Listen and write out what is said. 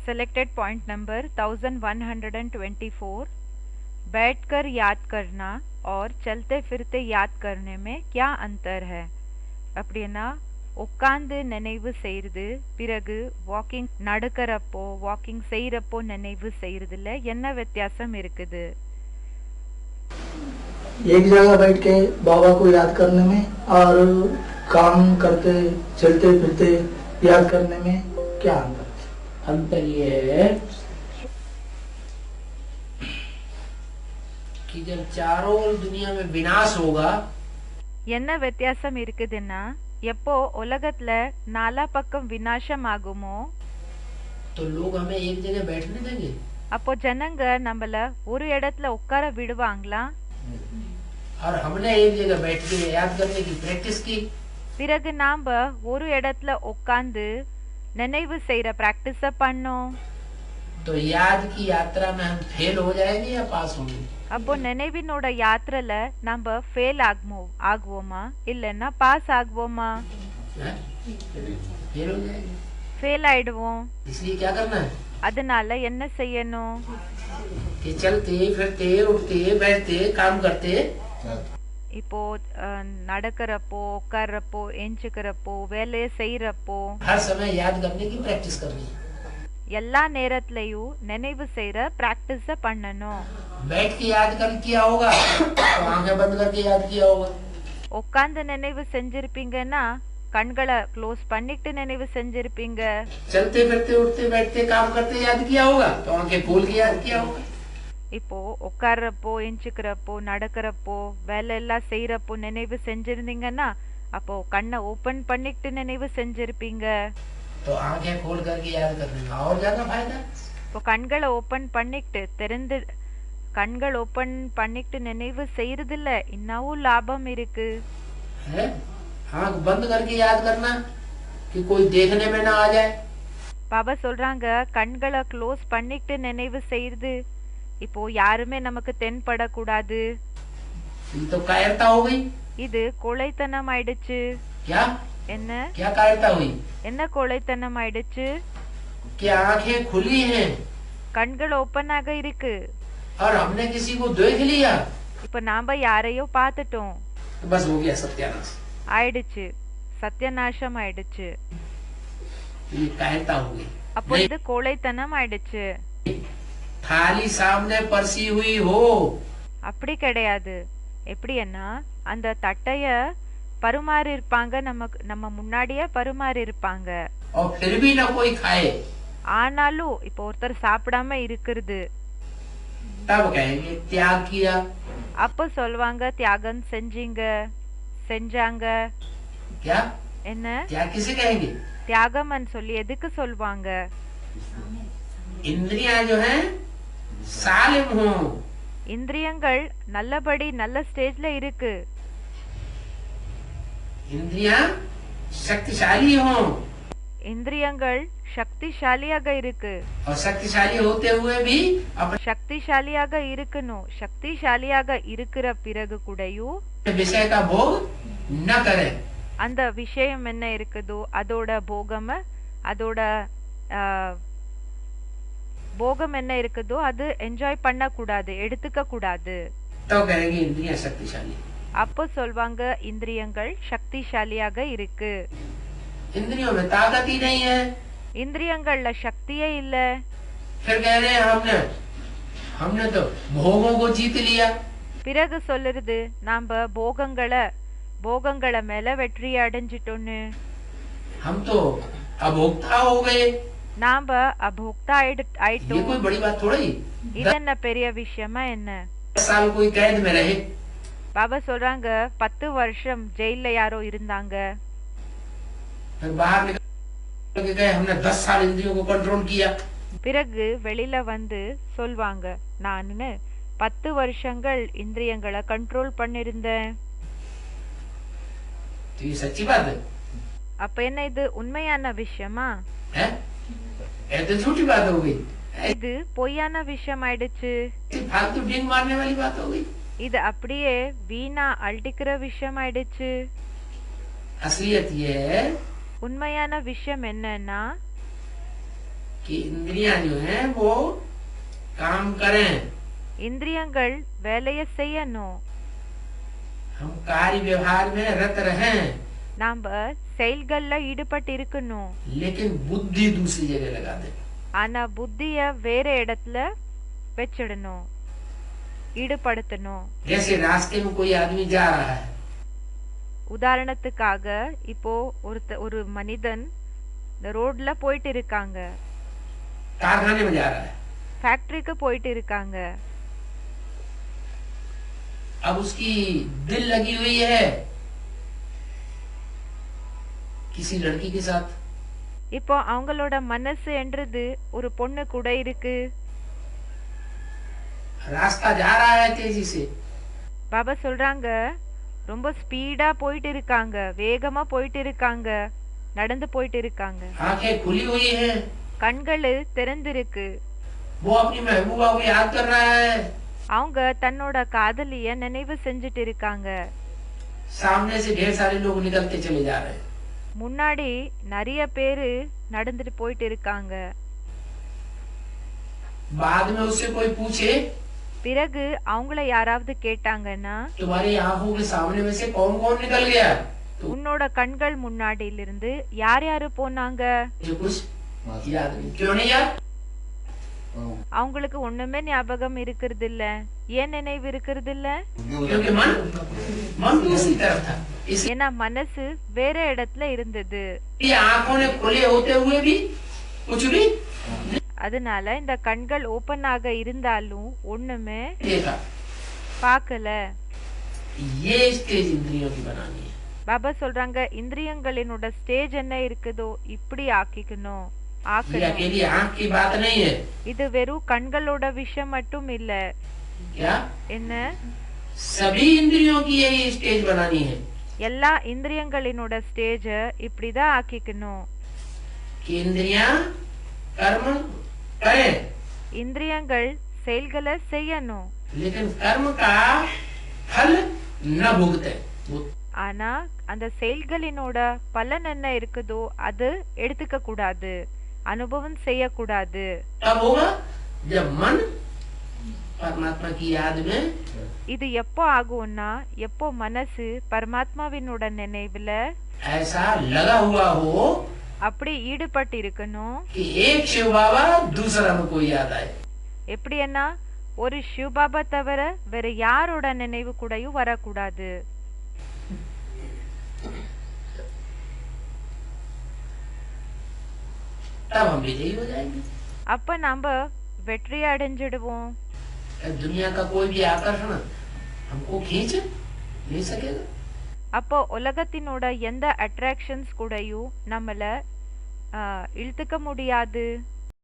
Selected point number 1124. बैठकर याद करना और चलते फिरते याद करने में क्या अंतर है? அப்படின்னா உட்கார்ந்து நினைவு செய்யறது பிறகு வாக்கிங் நடக்கிறப்போ வாக்கிங் செய்யறப்போ நினைவு செய்யறதுல என்ன வித்தியாசம் இருக்குது? एक जगह बैठ के बाबा को याद करने में और काम करते चलते फिरते याद करने में क्या अंतर? अंतर ये है कि जब चारों ओर दुनिया में विनाश होगा, என்ன வித்தியாசம் இருக்குதுன்னா எப்போ உலகத்துல நாலா பக்கம் விநாசம் ஆகுமோ तो लोग हमें एक जगह बैठने देंगे? அப்போ ஜனங்க நம்மள ஒரு இடத்துல உட்கார விடுவாங்களா? और हमने एक जगह बैठ के याद करने की प्रैक्टिस की, பிறகு நாம ஒரு இடத்துல உட்கார்ந்து நினைவு செய்யற பிராக்டிஸ பண்ணோம். तो याद की यात्रा में हम फेल हो जाएंगे या पास होंगे? அப்போ நினைவினோட யாத்திரையில நம்ம ஃபெயில் ஆகுவோமா இல்லன்னா பாஸ் ஆகுவோமா? फेल हो जाएंगे। ஃபெயில் ஆயிடுவோம். इसलिए क्या करना है அதனால என்ன செய்யணும்? कि चलते फिरते उठते बैठते काम करते இப்போ நடக்கிறப்போ உட்கார்றப்போ எஞ்சுக்கிறப்போ வேலையை செய்யறப்போ हर समय याद करने की प्रैक्टिस करनी है। எல்லா நேரத்திலயும் நினைவு செய்யற பிராக்டிஸ பண்ணணும். बैठ के याद कर किया होगा तो आंखें बंद करके याद किया होगा। உட்கார்ந்து நினைவு செஞ்சிருப்பீங்கன்னா கண்களை க்ளோஸ் பண்ணிட்டு நினைவு செஞ்சிருப்பீங்க. चलते फिरते उठते बैठते काम करते याद किया होगा तो आंखें खोल के याद किया होगा। இப்போ உட்கார்றப்போ எஞ்சுக்கிறப்போ நடக்கிறப்போ வேலை எல்லாம் செய்யறப்போ நினைவு செஞ்சிருந்தீங்கன்னா அப்போ கண்ணை ஓபன் பண்ணிட்டு நினைவு செஞ்சிருப்பீங்க. तो आंखें खोल करके याद करने का और ज्यादा फायदा। இப்போ கண்களை ஓபன் பண்ணிட்டு நினைவு செய்யறதுல இன்னமும் லாபம் இருக்கு. है आंख बंद करके याद करना कि कोई देखने में ना आ जाए। பாபா சொல்றாங்க கண்களை க்ளோஸ் பண்ணிட்டு நினைவு செய்யறது இப்போ யாருமே நமக்கு தென்படக்கூடாது. ये तो कायरता हो गई। இது கோழைத்தனம் ஆயிடுச்சு. क्या என்ன क्या कायरता हुई என்ன கோழைத்தனம் ஆயிடுச்சு? कि आंखें खुली हैं கண்கள் ஓபன் ஆக இருக்கு. और हमने किसी को देख लिया இப்ப நாம யாரையோ பார்த்துட்டோம். तो बस हो गया सत्यानाश। ஆயிடுச்சு, சத்யநாசம் ஆயிடுச்சு. ये कायरता हो गई। அப்போ இது கோழைத்தனம் ஆயிடுச்சு. थाली सामने परसी हुई हो அப்படி கிடையாது. எப்படின்னா அந்த தட்டைய பருமாறி இருப்பாங்க, நம்ம முன்னாடியே பருமாறி இருப்பாங்க. और फिर भी न कोई खाए ஆனாலும் இப்போ ஒருத்தர் சாப்பிடாம இருக்கிறது. तब कहेंगे त्याग किया। அப்ப சொல்வாங்க தியாகம் செஞ்சாங்க. क्या என்ன त्याग किसे कहेंगे? தியாகம்னு சொல்லி எதுக்கு சொல்வாங்க? इंद्रियां जो हैं सालिम हो, இந்திரியங்கள் நல்லபடி நல்ல ஸ்டேஜ்ல இருக்கு. इंद्रियां शक्तिशाली हो இந்திரியங்கள் சக்திசாலியாக இருக்கு. और शक्तिशाली होते हुए भी अपने சக்திசாலியாக இருக்கணும். சக்திசாலியாக இருக்கிற பிறகு கூடயும் विषय का भोग न करे। அந்த விஷயம் என்ன இருக்குதோ அதோட போகம் என்ன இருக்குதோ அது என்ஜாய் பண்ண கூடாது, எடுத்துக்க கூடாது. तो कहेंगे इंद्रियां शक्तिशाली। அப்போ சொல்வாங்க இந்திரியங்கள் சக்திசாலியாக இருக்கு. इंद्रियों में ताकत ही नहीं है। இந்திரியங்கள்ல சக்தியே இல்ல. फिर कह रहे हैं हमने तो भोगों को जीत लिया। பிறகு சொல்லுறது நாம போகங்களை மேல வெற்றி அடைஞ்சிட்டோன்னு. हम तो अभोक्ता हो गए। நாம அபோக்தா ये ஆயிட்டோம். कोई बड़ी बात थोड़ी। இது என்ன பெரிய விஷயமா என்ன? 10 साल कोई कैद में रहे, பாபா சொல்றாங்க 10 வருஷம் ஜெயில யாரோ இருந்தாங்க. फिर बाहर निकल के गए हमने 10 साल इंद्रियों को कंट्रोल किया। பிறகு வெளியில வந்து சொல்வாங்க நானு 10 வருஷங்கள் இந்திரியங்களை கண்ட்ரோல் பண்ணிருந்தேன். तो ये सच्ची बात है? அப்ப என்ன இது உண்மையான விஷயமா? है? ये तो झूठी बात हो गई। இது பொய்யான விஷயம் ஆயிடுச்சு. फालतू डिंग मारने वाली बात हो गई। இது அப்படியே வீணா அல்டிக்கிற விஷயம் ஆயிடுச்சு. असलियत ये है உண்மையான விஷயம் என்னன்னா कि इंद्रियां जो हैं वो काम करें, இந்திரியங்கள் வேலையை செய்யணும், हम कार्य व्यवहार में रत रहें, நாம செயல்கள்ல ஈடுபட்டு இருக்கணும். लेकिन बुद्धि दूसरी जगह लगा दे। ஆனா புத்திய வேற இடத்துல வச்சிடணும், ஈடுபடுத்தணும். जैसे रास्ते में कोई आदमी जा रहा है, உதாரணத்துக்காக இப்போ ஒரு மனிதன் இந்த ரோட்ல போயிட்டு இருக்காங்க, कारखाने में जा रहा है, ஃபேக்டரிக்கு போயிட்டு இருக்காங்க. अब उसकी दिल लगी हुई है किसी लड़की के साथ, இப்போ அவங்களோட மனசு என்றது ஒரு பொண்ணு கூட இருக்கு. रास्ता जा रहा है तेजी से, பாபா சொல்றாங்க ரொம்ப ஸ்பீடா போயிட்டு இருக்காங்க, வேகமா போயிட்டு இருக்காங்க, நடந்து போயிட்டு இருக்காங்க. आंखें खुली हुई हैं, கண்கள் திறந்திருக்கு. वो अपनी महबूबा को याद कर रहा है, அவங்க தன்னோட காதலிய நினைவு செஞ்சுட்டு இருக்காங்க. सामने से ढेर सारे लोग निकलते चले जा रहे हैं, முன்னாடி நிறைய பேரு நடந்துட்டு போயிட்டு இருக்காங்க. बाद में उससे कोई पूछे பிறகு அவங்கள யாராவது கேட்டாங்கன்னா, तुम्हारी आंखों के सामने में से कौन कौन निकल गया, तो உன்னோட கண்கள் முன்னாடியில இருந்து யார் யாரு போனாங்க? मुझे कुछ याद नहीं, क्यों नहीं याद, அவங்களுக்கு ஒண்ணுமே ஞாபகம் இருக்கிறது இல்ல. ஏன் நினைவு இருக்கிறது இல்ல? क्योंकि मन दूसरी तरफ था, इसलिए ஏன்னா மனசு வேற இடத்துல இருந்தது. आंखों ने खुले होते हुए भी कुछ भी அதனால இந்த கண்கள் ஓபன் ஆக இருந்தாலும் ஒண்ணுமே देखा। பார்க்கல. ये स्टेज इंद्रियों की बनानी है। பாபா சொல்றாங்க இந்திரியங்களினோட ஸ்டேஜ் என்ன இருக்குதோ இப்படி ஆக்கிக்கணும், ये ஆக்கணும். अकेली आंख की बात नहीं है। இது வெறும் கண்களோட விஷயம் மட்டும் இல்ல. क्या என்ன? सभी इंद्रियों की यही स्टेज बनानी है எல்லா இந்திரியங்களினோட ஸ்டேஜ இப்படிதான் ஆக்கிக்கணும். कि इंद्रियां कर्म करें, இந்திரியங்கள் செயல்களை செய்யணும், लेकिन कर्म का फल न भुगते। ஆனா அந்த செயல்களினோட பலன் என்ன இருக்குதோ அது எடுத்துக்க கூடாது, அனுபவம் செய்யக்கூடாது. तब होगा जब मन परमात्मा की याद में இது எப்போ ஆகும்னா எப்போ மனசு பரமாத்மாவினோட நினைவுல ऐसा लगा हुआ हो அப்படி ஈடுபட்டு இருக்கணும். कि एक शिव बाबा दूसरा में कोई याद आए। எப்படின்னா ஒரு சிவபாபா தவிர வேற யாரோட நினைவு கூடயும் வரக்கூடாது. तब हम विजयी हो जाएंगे। அப்ப நாம வெற்றி அடைஞ்சிடுவோம். दुनिया का कोई भी आकर्षण हमको खींच नहीं सकेगा। அப்போ உலகத்தினோட எந்த அட்ராக்ஷன்ஸ் கூடயும் நம்மள இழுத்துக்க முடியாது.